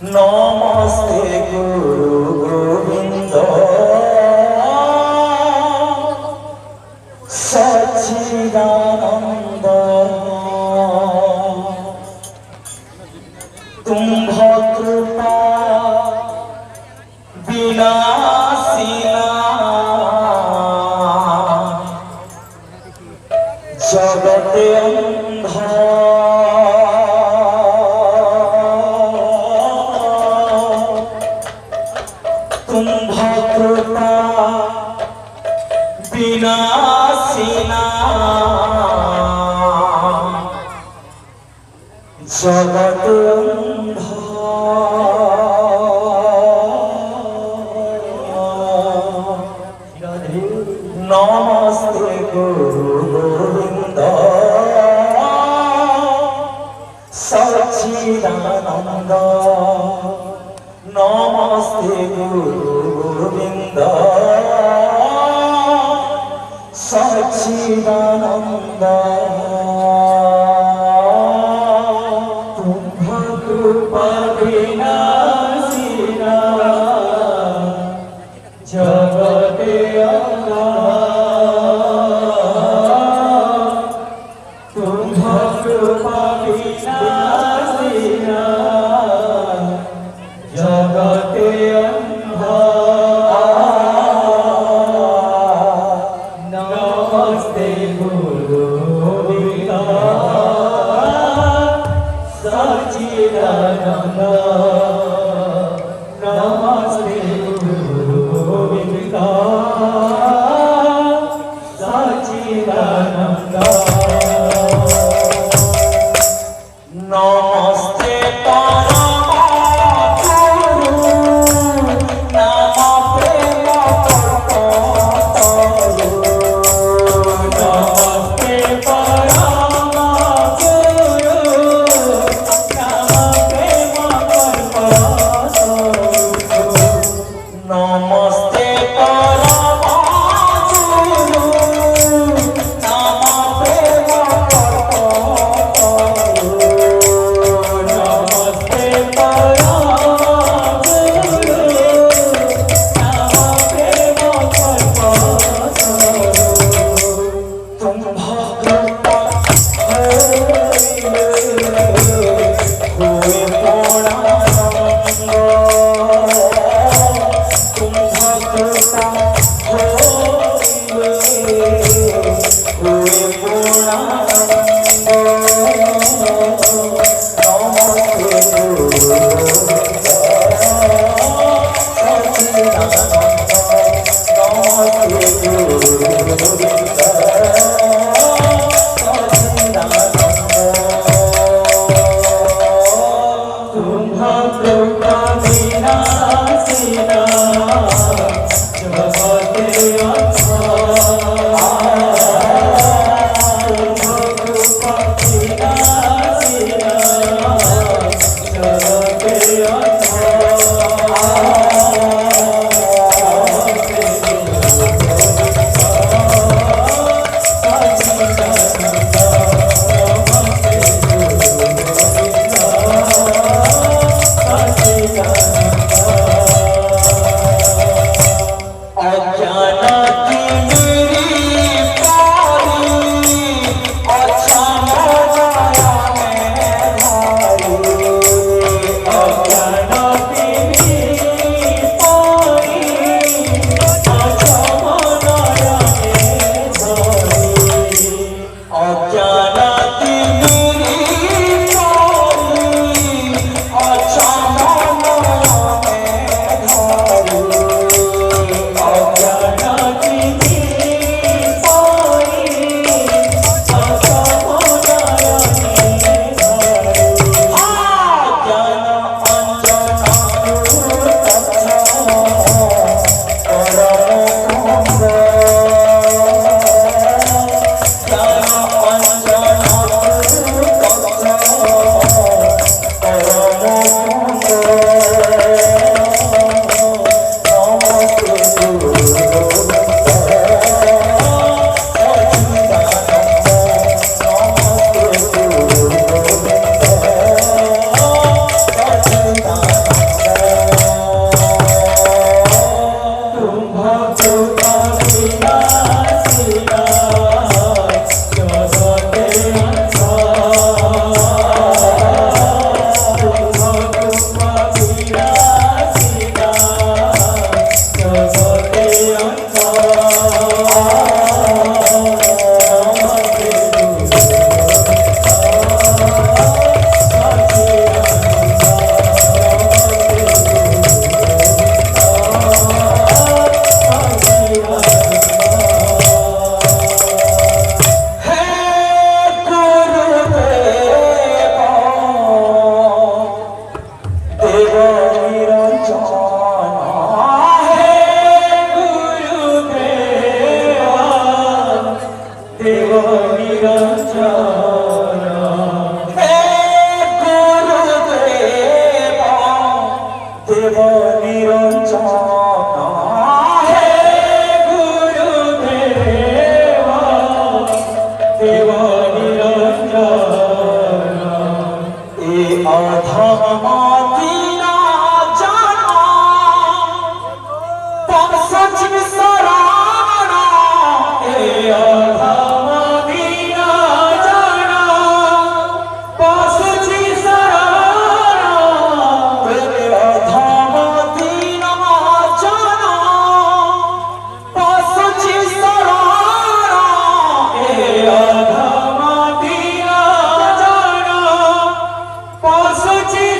नमस्ते गुरु गोविंद सच्चिदानंद तुम्भ कृपा विनाशिना जगते अंध तुम्भ कृपा विनाशिना जगत अंध नमस्ते गुरु गोविंद सच्चिदानंद नमस्ते गुरु गोविंद सच्चिदानंद तुम्भ कृपा विनाशिना जगते अंध तुम्भ कृपा विनाशिना जगते अंध नमस्ते गुरु गोविंद सच्चिदानंद नमस्ते गुरु गोविंद सच्चिदानंद नमस्ते परम गुरु नाम प्रेम कल्पतरु नमस्ते परम गुरु नाम प्रेम कल्पतरु नमस्ते परम गुरु नाम प्रेम कल्पतरु नमस्ते परम गुरु नाम प्रेम कल्पतरु तुम्भ कृपा होइले होए पूर्णानंद तुम्भ कृपा होइले होए पूर्णानंद नमस्ते गुरु गोविंद सच्चिदानंद नमस्ते गुरु गोविंद सच्चिदानंद तुम्भ कृपा विनाशिना जगते अंध तुम्भ कृपा विनाशिना जगते अंध अज्ञान की Madina jana, pansach sarana, Madina jana, pansach sarana, Madina jana, pansach sarana, Madina jana. पासची